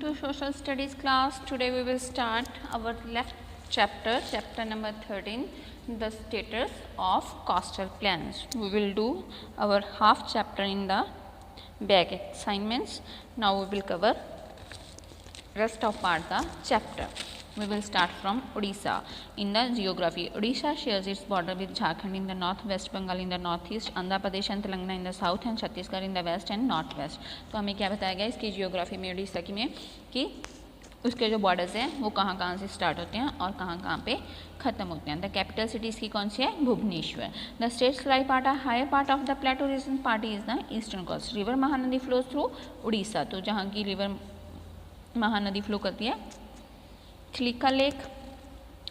to social studies class. Today we will start our left chapter, chapter number 13, the status of coastal plains. We will do our half chapter in the back assignments. Now we will cover rest of part the chapter. We will start from Odisha. In the geography, Odisha shares its border with Jharkhand in the north, West Bengal in the northeast, Andhra Pradesh and Telangana in the south and Chhattisgarh in the west and northwest. तो हमें क्या बताया गया इसकी geography में उड़ीसा की में कि उसके जो बॉर्डर्स हैं वो कहाँ कहाँ से स्टार्ट होते हैं और कहाँ कहाँ पे ख़त्म होते हैं. द कैपिटल सिटी इसकी कौन सी है? Bhubaneswar. The states lie part are higher part of the plateau region part is the eastern coast. River Mahanadi flows through Orissa. तो जहाँ की रिवर महानदी फ्लो करती है Chilika lake,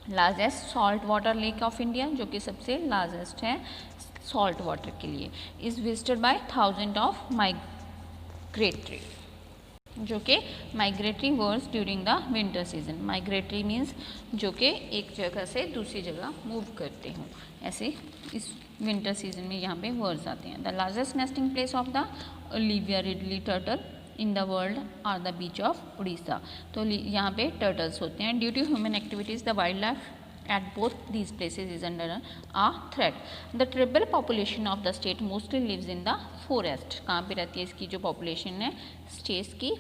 largest salt water lake of India, जो कि सबसे लार्जेस्ट है सॉल्ट वाटर के लिए, is visited by thousand of migratory, जो कि migratory birds during the winter season. Migratory means जो कि एक जगह से दूसरी जगह मूव करते हों, ऐसे इस विंटर सीजन में यहाँ पे वर्ड्स आते हैं. The largest nesting place of the Olivia ridley turtle in the world are the beach of Orissa. तो यहाँ पे टर्टल्स होते हैं. Due to human activities the wild life at both these places is under a threat. The tribal population of the state mostly lives in the forest. कहाँ पे रहती है इसकी जो पॉपुलेशन है स्टेट्स की?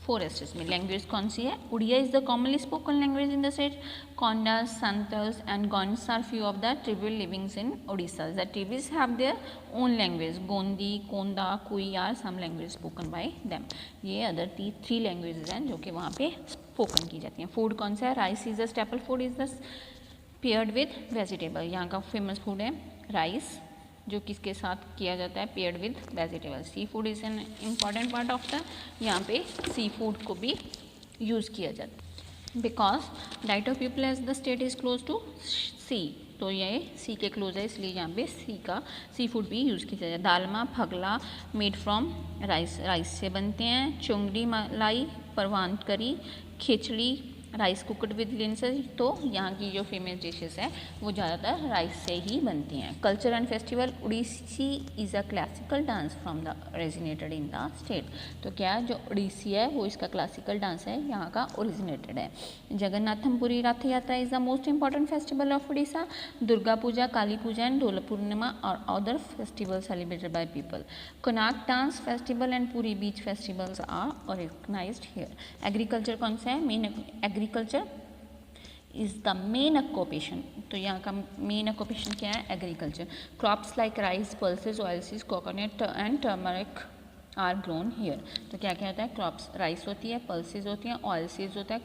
फॉरेस्ट में. लैंग्वेज कौन सी है? Odia is the commonly spoken language in the state. Kondas, Santhals and Gonds are few of the tribal livings in Orissa. The tribals have their own language. Gondi, Konda, Kui are some language spoken by them. ये other three languages हैं जो कि वहाँ पे spoken की जाती हैं. Food कौन सा है? Rice is the staple food is the paired with vegetable. यहाँ का फेमस फूड है राइस, जो किसके साथ किया जाता है? Paired with vegetable. Sea food is an important part of the, यहाँ पे सी फूड को भी यूज़ किया जाता है. Because diet of people as the state is close to sea. तो ये सी के क्लोज है इसलिए यहाँ पे सी फूड भी यूज़ किया जाता है. दालमा, फगला मेड फ्रॉम राइस से बनते हैं. चुंगड़ी मलाई, परवान करी, खिचड़ी, राइस कुकड विद लिंसेस. तो यहाँ की जो फेमस डिशेस हैं वो ज़्यादातर राइस से ही बनती हैं. Culture and festival. Odissi is a classical dance from the originated in the state. तो क्या जो उड़ीसी है वो इसका क्लासिकल डांस है, यहाँ का ओरिजिनेटेड है. Jagannathampuri Rath Yatra is the most important festival of Orissa. Durga Puja, Kali Puja and Dol Purnima और other festival celebrated by people. Konark dance festival and Puri beach festivals are organised here. Agriculture कौन सा है? Main agriculture is the main occupation. तो यहाँ का मेन ऑक्यूपेशन क्या है? Agriculture. Crops like rice, pulses, oilseeds, coconut and turmeric are grown here. तो क्या क्या होता है? क्रॉप्स, राइस होती है, पल्सेस होती हैं, ऑयलसीज होता है,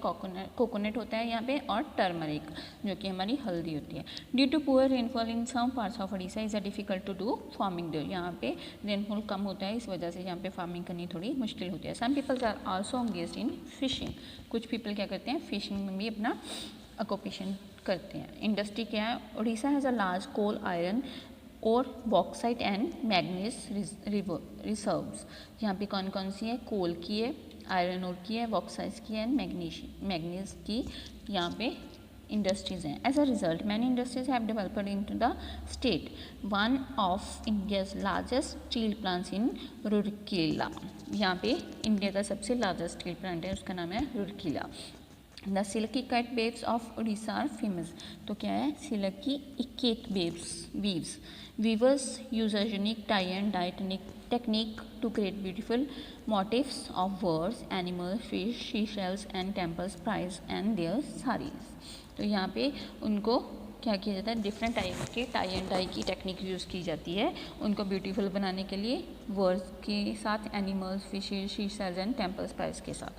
कोकोनट होता है यहाँ पे, और टर्मरिक जो कि हमारी हल्दी होती है. Due to poor rainfall in some parts of Orissa is a difficult to do farming there. यहाँ पे रेनफॉल कम होता है, इस वजह से यहाँ पे फार्मिंग करनी थोड़ी मुश्किल होती है. Some peoples are also engaged in fishing. कुछ पीपल क्या करते हैं? फिशिंग में भी अपना ऑक्यूपेशन करते हैं. इंडस्ट्री क्या है? Orissa has a large coal, iron और बॉक्साइट एंड मैग्नीज रिजर्व्स. यहाँ पे कौन कौन सी है? कोल की है, आयरन और की है, बॉक्साइट की है एंड मैग्नीज की यहाँ पे इंडस्ट्रीज हैं. As a result many industries have developed into the state. One of India's largest steel plants in Rourkela. यहाँ पे इंडिया का सबसे लार्जेस्ट स्टील प्लांट है, उसका नाम है Rourkela. The silky cut weaves of Orissa are famous. तो क्या है? Silky ikat weaves. Weavers use a unique tie and dye technique to create beautiful motifs of birds, animals, fish, seashells and temples prize and their sarees. तो यहाँ पे उनको क्या किया जाता है? डिफरेंट टाइप के टाई एंड डाई की टेक्निक यूज़ की जाती है उनको ब्यूटीफुल बनाने के लिए, बर्ड्स के साथ, animals, fishes, seashells and temples prize के साथ.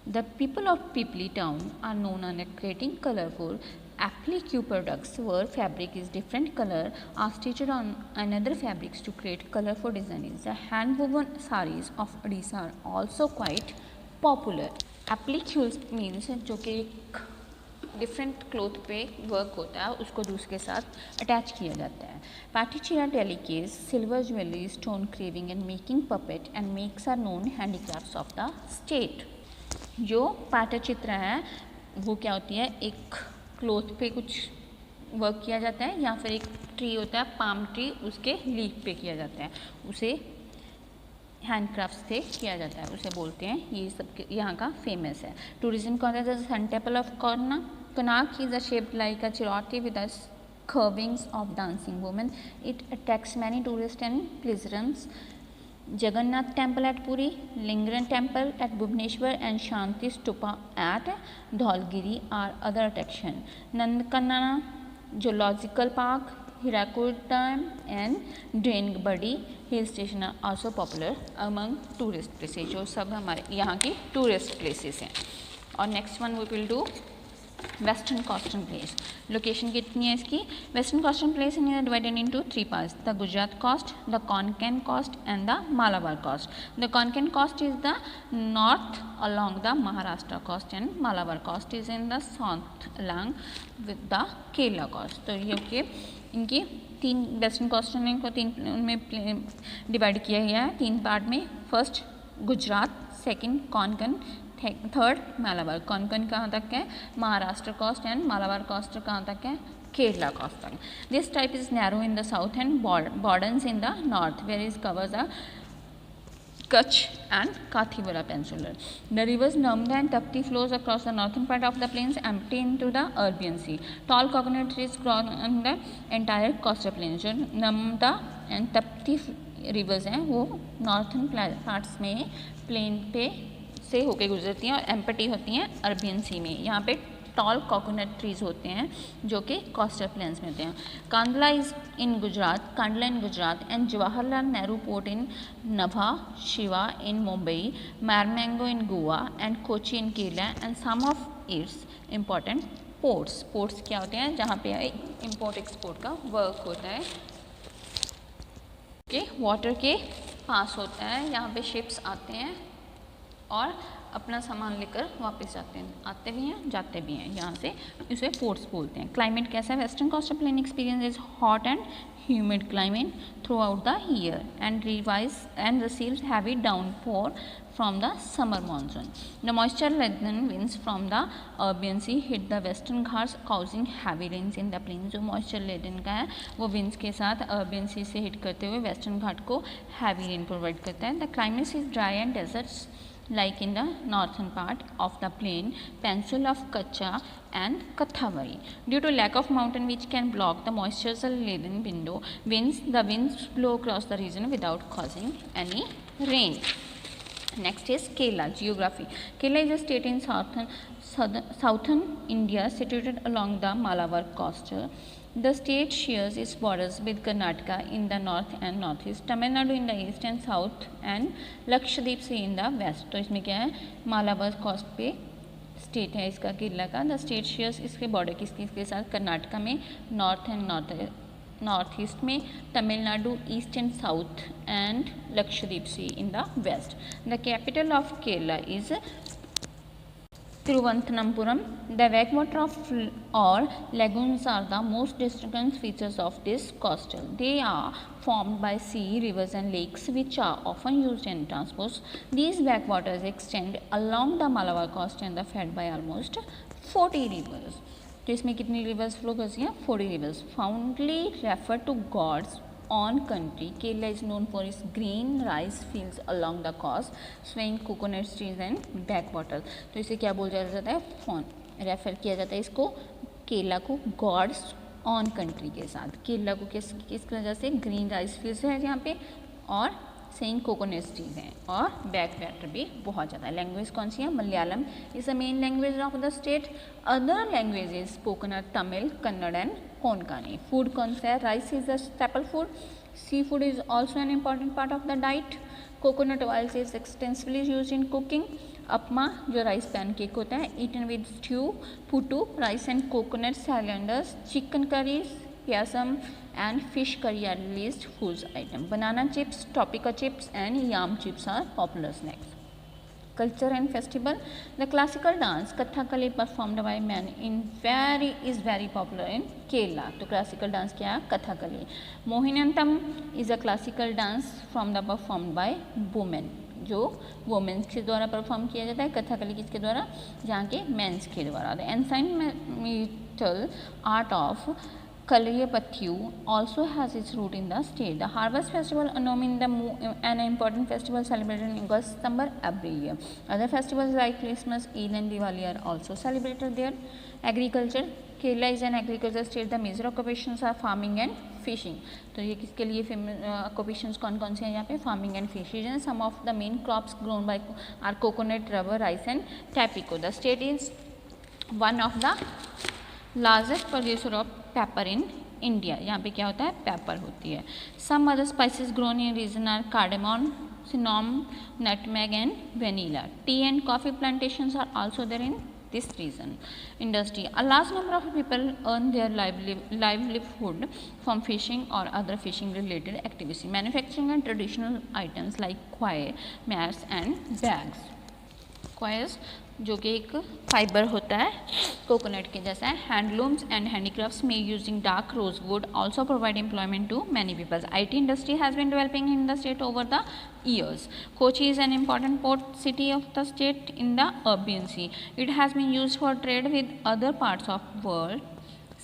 The people of Pipli town are known for creating colorful applique products where fabric is different color are stitched on another fabrics to create colorful designs. The hand woven sarees of Odisha are also quite popular. Applique means जो कि एक different cloth पे work होता है, उसको दूसरे के साथ अटैच किया जाता है. Patichia delicates, silver jewellery, stone carving and making puppet and masks are known handicrafts of the state. जो पाटचित्र है वो क्या होती है? एक क्लोथ पे कुछ वर्क किया जाता है या फिर एक ट्री होता है, पाम ट्री, उसके लीफ पे किया जाता है, उसे हैंडक्राफ्ट से किया जाता है, उसे बोलते हैं, ये सब यहाँ का फेमस है। टूरिज्म कौन है? Sun temple of Konark is shaped like a chariot with curvings of dancing women. It attracts many tourists and pilgrims. Jagannath temple at Puri, Lingran temple at Bhubaneswar and Shanti Stupa at Dholgiri are other attraction. Nandkanana zoological park, Hirakud Dam and Drainbadi hill station are also popular among tourist places. जो सब हमारे यहाँ की tourist places हैं। और next one we will do western coastal plain. Location कितनी है इसकी? Western coastal plain in divided into 3 parts, the Gujarat coast, the Konkan coast and the Malabar coast. The Konkan coast is the north along the Maharashtra coast and Malabar coast is in the south along with the Kerala coast. तो ये okay, इनकी 3 western coastal line को 3 में divide किया गया है 3 part में। First Gujarat, second Konkan, third Malabar. Konkan कहाँ तक है? Maharashtra coast and Malabar coast कहाँ तक है? केरला कोस्ट तक। This type is narrow in the south and borders in the north where is covers the Kutch and Kathibura Peninsula. The rivers Narmada and Tapti flows across the northern part of the plains, empty into the Arabian Sea. Tall coconut trees grow on the entire coastal plains. जो Narmada and Trupti reverse हैं वो northern parts में plane पे से होके गुजरती हैं और एम्पटी होती हैं अरबियन सी में। यहाँ पे टॉल कोकोनट ट्रीज होते हैं जो कि कोस्टल प्लेन्स में होते हैं। Kandla is in Gujarat, Kandla in Gujarat and Jawaharlal Nehru port in Nhava Sheva in Mumbai, Marmagao in Goa and Kochi in Kerala and some of its important ports. Ports क्या होते हैं? जहाँ पे इम्पोर्ट एक्सपोर्ट का वर्क होता है, कि वाटर के पास होता है। यहाँ पे शिप्स आते हैं और अपना सामान लेकर वापस आते भी हैं जाते भी हैं यहाँ से, इसे पोर्ट्स बोलते हैं। क्लाइमेट कैसा है? Western coastal plain experience is hot and humid climate throughout the year and receives heavy downpour from the summer monsoon. The moisture-laden winds from the Arabian Sea hit the western Ghats causing heavy rains in the plains. जो moisture-laden का है वो winds के साथ Arabian Sea से hit करते हुए western घाट को heavy rain provide करता है। The climate is dry and deserts like in the northern part of the plain peninsula of Kutch and Kathiawar. Due to lack of mountain which can block the moisture-laden winds, the winds blow across the region without causing any rain. Next is Kerala. Geography. Kerala is a state in southern India situated along the Malabar coast. The state shares its borders with Karnataka in the north and northeast, Tamil Nadu in the east and south and Lakshadweep Sea in the west. तो इसमें क्या है? Malabar coast पे state है इसका केरला का। The state shares इसके border किसके साथ? कर्नाटका में नॉर्थ एंड नॉर्थ ईस्ट में, Tamil Nadu east and south and Lakshadweep C in the waste. The capital of Kerala is Thiruvananthapuram. The backwater or lagoons are the most distinct features of this coastal. They are formed by sea, rivers and lakes which are often used in transport. These backwaters extend along the Malabar coast and are fed by almost 40 rivers. तो इसमें कितनी reverse flow करती हैं? 40 rivers. Fondly refer to gods on country. Kerala is known for its green rice fields along the coast, swaying coconut trees and backwaters. तो इसे क्या बोला जाता है? रेफर किया जाता है इसको केरला को गॉड्स ऑन कंट्री के साथ। केरला को किस वजह से? ग्रीन राइस फील्ड्स है यहाँ पे और सेइंग कोकोनट ट्रीज हैं और बैकवाटर भी बहुत ज़्यादा है। लैंग्वेज कौन सी है? Malayalam is the main language of the state. Other languages spoken are Tamil, Kannada and Konkani. Food कौन सा है? Rice is the staple food. Sea food is also an important part of the diet. Coconut oil is extensively use in cooking. Appam जो rice pancake होता है, eaten with stew, puttu, rice and coconut cylinders, chicken curries, Pyasam and fish curry are least foods item. Banana chips, topika chips and yam chips are popular snacks. Culture and festival. The classical dance Kathakali performed by men is very popular in Kerala. तो classical dance क्या है? Kathakali. Mohiniyattam is a classical dance performed by women. जो women's के द्वारा perform किया जाता है। कथकली किसके द्वारा? जहाँ के मेंस के द्वारा। The ornamental art of Kaliyapattu also has its root in the state. The harvest festival, an important festival celebrated in August, September every year. Other festivals like Christmas, Eid and Diwali are also celebrated there. Agriculture, Kerala is an agricultural state. The major occupations are farming and fishing. तो ये किसके लिए famous occupations कौन कौन से हैं यहाँ पे? Farming and fishing. Some of the main crops grown by are coconut, rubber, rice and tapioca. The state is one of the largest producer of pepper in India. यहाँ पे क्या होता है? पेपर होती है. Some other spices grown in region are cardamom, cinnamon, nutmeg and vanilla. Tea and coffee plantations are also there in this region. Industry. A large number of people earn their livelihood from fishing or other fishing related activities. Manufacturing and traditional items like coir, mats and bags. Coir जो कि एक fibre होता है coconut के जैसा है. Handlooms and handicrafts made using dark rose wood also provide employment to many people. IT industry has been developing in the state over the years. Kochi is an important port city of the state in the Arabian Sea. It has been used for trade with other parts of the world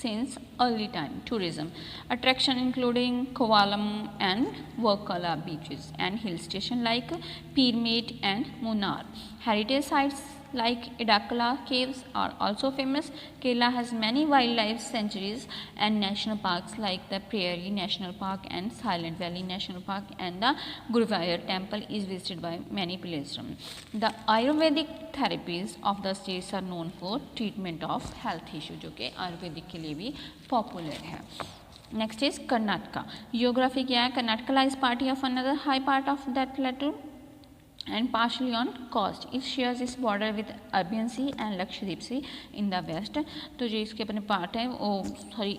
since early time. Tourism attraction including Kovalam and Workala beaches and hill station like Pyramid and Munnar. Heritage sites like Idakala caves are also famous. Kerala has many wildlife sanctuaries and national parks like the Prairie National Park and Silent Valley National Park, and the Guruvayur temple is visited by many pilgrims. The Ayurvedic therapies of the states are known for treatment of health issue, जो कि आयुर्वेदिक के लिए भी popular है. Next is Karnataka. Geography क्या है? Karnataka lies part of another high part of that plateau and partially on coast. It shares its border with Arabian Sea and Lakshadweep Sea in the west. तो जो इसके अपने part है वो sorry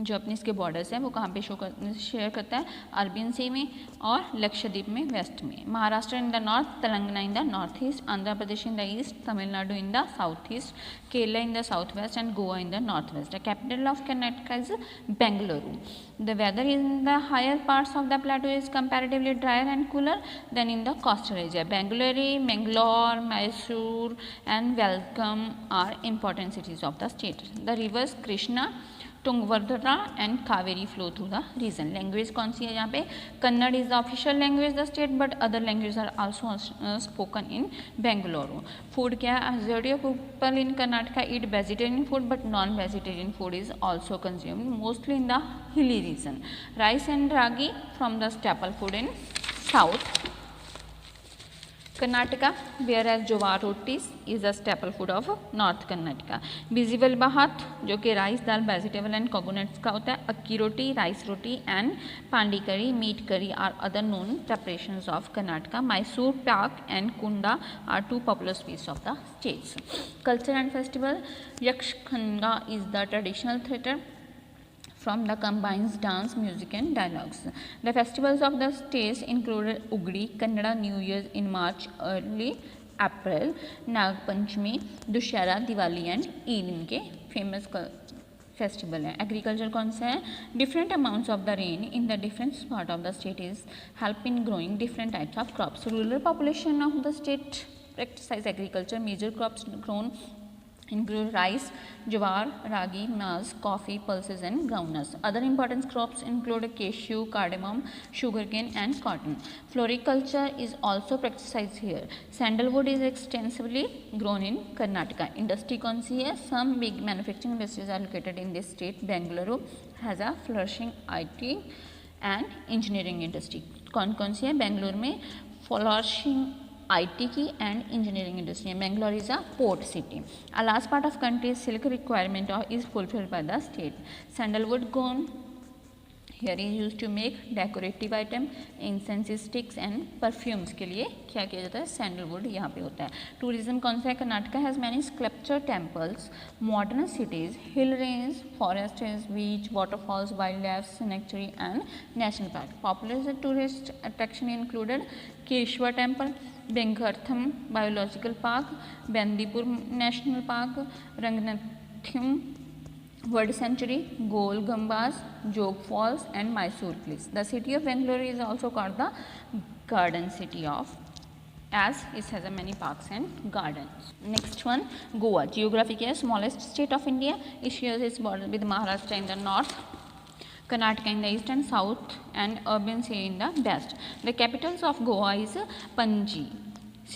जो अपने इसके बॉर्डर्स हैं वो कहाँ पे शेयर करता है? अरबियन सी में और लक्षद्वीप में वेस्ट में. महाराष्ट्र इन the north, Telangana in the north east, Andhra Pradesh in the east, Tamil Nadu in the south east, Kerala in the south west and Goa in the north west. The capital of Karnataka is Bengaluru. The weather in the higher parts of the plateau is comparatively drier and cooler than in the coastal area. Bangalore, Mysore and Welcome are important cities of the state. The rivers Krishna, Tungabhadra and Kaveri flow through the region. Language कौन सी है यहाँ पे? Kannada is the official language of the state, but other languages are also spoken in Bangalore. Food क्या है? Majority of people in Karnataka eat vegetarian food, but non-vegetarian food is also consumed, mostly in the hilly region. Rice and ragi from the staple food in south Karnataka, whereas jowar rotis is a staple food of North Karnataka. Bizival bhat जो कि rice dal vegetable and coconuts का होता है. अक्की रोटी, rice roti and Pandi curry, meat curry are other known preparations of Karnataka. Mysore pak and kunda are two popular sweets of the states. Culture and festival. Yakshganga is the traditional theatre from the combines dance, music and dialogues. The festivals of the states included Ugadi, Kannada New Year in March, early April, Nag Panchami, Dussehra, Diwali and Eid इनके famous festival है. Agriculture कौन सा है? Different amounts of the rain in the different part of the state is help in growing different types of crops. Rural population of the state practice agriculture. Major crops grown include rice, jowar, ragi, maize, coffee, pulses and groundnuts. Other important crops include cashew, cardamom, sugarcane and cotton. Floriculture is also practiced here. Sandalwood is extensively grown in Karnataka. Industry कौन सी है? Some big manufacturing industries are located in this state. Bengaluru has a flourishing IT and engineering industry. कौन कौन सी है बेंगलुरु में? flourishing IT की and engineering industry. Bangalore is a port city. A large part of country's silk requirement is fulfilled by the state. Sandalwood grown here is used to make decorative item, incense sticks and perfumes के लिए क्या किया जाता है? Sandalwood यहाँ पे होता है. टूरिज्म कौन सा है? Karnataka has many sculpture temples, modern cities, hill range, forests, beach, waterfalls, wildlife sanctuary and national park. Popular tourist attraction included Kirishwar temple, Bengartham biological park, Bandipur national park, Ranganatham Bird Sanctuary, Gol Gumbaz, Jog Falls and Mysore Cliffs. The city of Bangalore is also called the Garden City of as it has a many parks and gardens. Next one, Goa. Geography क्या है? Smallest state of India. It shares its border with Maharashtra in the north, Karnataka in the east and south, and urban city in the west. The capitals of Goa is Panji,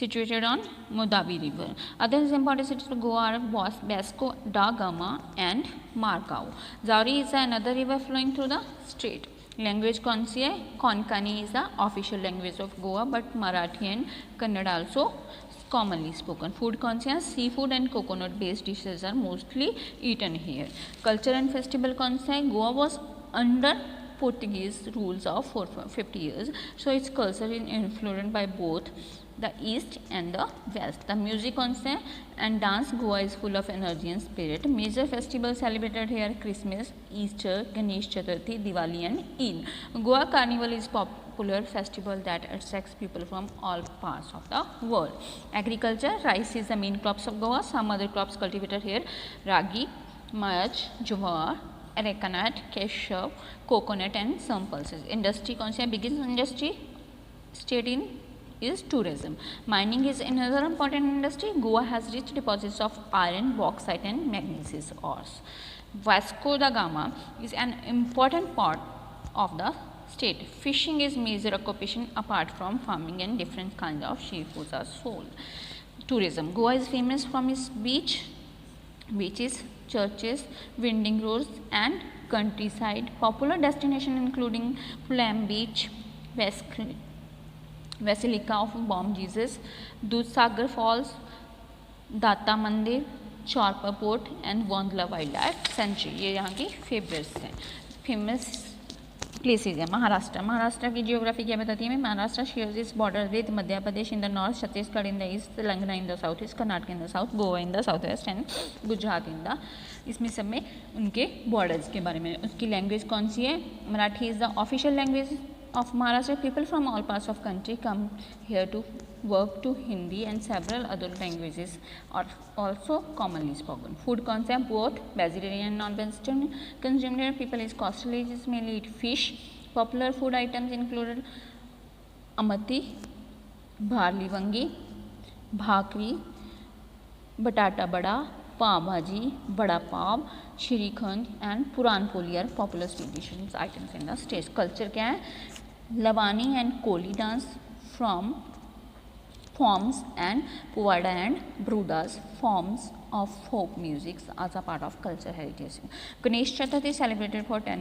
situated on Modavi River. Other important cities of Goa are Vasco da Gama and Margao. Zauri is another river flowing through the state. Language कौन सी है? Konkani is the official language of Goa, but Marathi and Kannada also commonly spoken. Food कौन से हैं? Seafood and coconut based dishes are mostly eaten here. Culture and festival कौन सा है? Goa was under Portuguese rules of 50 years, so its culture is influenced by both the east and the west. The music कौन सा है? And dance. Goa is full of energy and spirit. Major festivals celebrated here: Christmas, Easter, Ganesh Chaturthi, Diwali and Eid. Goa Carnival is popular festival that attracts people from all parts of the world. Agriculture. Rice is the main crops of Goa. Some other crops cultivated here: ragi, maj, jowar, arecanut, cashew, coconut and some pulses. Industry कौन सी है? Biggest industry state in is tourism. Mining is another important industry. Goa has rich deposits of iron, bauxite and manganese ores. Vasco da Gama is an important part of the state. Fishing is major occupation apart from farming, and different kinds of seafoods are sold. Tourism. Goa is famous from its beaches, churches, winding roads and countryside. Popular destinations including Pulam Beach, Basilica of Bom Jesus, Dudhsagar Falls, दाता मंदिर, चौरपा fort and Bondla wildlife sanctuary. ये यहाँ की famous places है. महाराष्ट्र की geography क्या बताती है? Maharashtra shares its border with Madhya Pradesh in the north, Chhattisgarh in the east, Telangana in the south east, Karnataka in the south, Goa in the south west and Gujarat in the. इसमें सब में उनके बॉर्डर्स के बारे में. उसकी लैंग्वेज कौन सी है? Marathi is the official language of Maharashtra. People from all parts of country come here to work to Hindi, and several other languages are also commonly spoken. Food कौन सा है? Both vegetarian and non-vegetarian consumed here. People is coastal areas mainly eat fish. Popular food items included amati, barley vangi, bhakri, batata bada, pav bhaji, bada pav, shrikhand and puran poli are popular street dishes items in the state. Culture क्या है? Lavani and Koli dance from forms and Powada and Bharudas forms of folk music as a part of cultural heritage. Ganesh Chaturthi celebrated for 10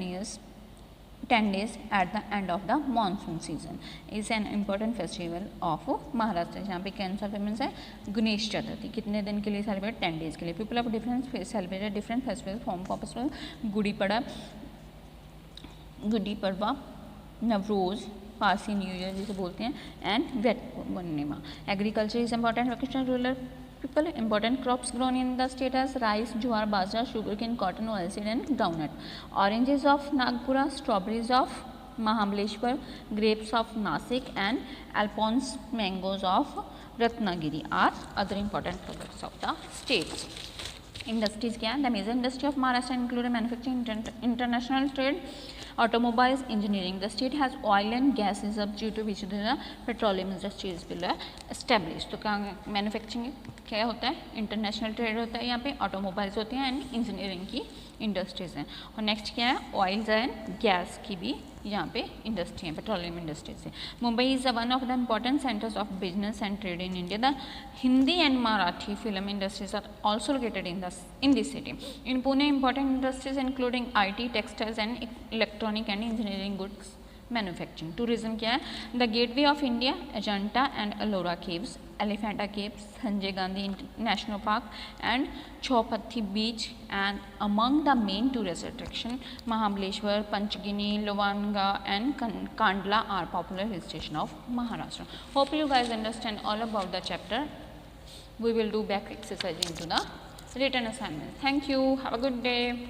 days at the end of the monsoon season is an important festival of Maharashtra. जहाँ पे कौन सा famous है? गणेश चतुर्थी. कितने दिन के लिए celebrate? 10 days के लिए. People of different celebrated different festival form festival Gudi Padwa, Navroz, Parsi new year जिसे बोलते हैं, and Vat Purnima. Agriculture is important vocational rural people. Important crops grown in the state as rice, jowar, bajra, sugarcane, cotton, oilseed and groundnut. Oranges of Nagpura, strawberries of Mahabaleshwar, grapes of Nasik and Alphonse mangoes of Ratnagiri are other important products of the state. Industries क्या है? The major industry of Maharashtra include manufacturing, international trade, automobiles, engineering. The state has oil and gas reserves due to which the petroleum industry is established. तो क्या manufacturing क्या होता है? International trade होता है यहाँ पे, ऑटोमोबाइल्स होते हैं एंड इंजीनियरिंग की इंडस्ट्रीज हैं. और नेक्स्ट क्या है? ऑयल्स एंड गैस की भी यहाँ पे इंडस्ट्री है, पेट्रोलियम इंडस्ट्रीज है. Mumbai is one of the important centres of business and trade in India. The Hindi and Marathi film industries are also located in this city. In Pune, important industries including IT, textiles and electronic and engineering goods manufacturing. Tourism क्या है? The Gateway of India, Ajanta and Ellora Caves, Elephanta Caves, Sanjay Gandhi National Park and Chowpathi Beach, and among the main tourist attractions, Mahabaleshwar, Panchgini, Lovanga and Kandla are popular hill station of Maharashtra. Hope you guys understand all about the chapter. We will do back exercise into the written assignment. Thank you. Have a good day.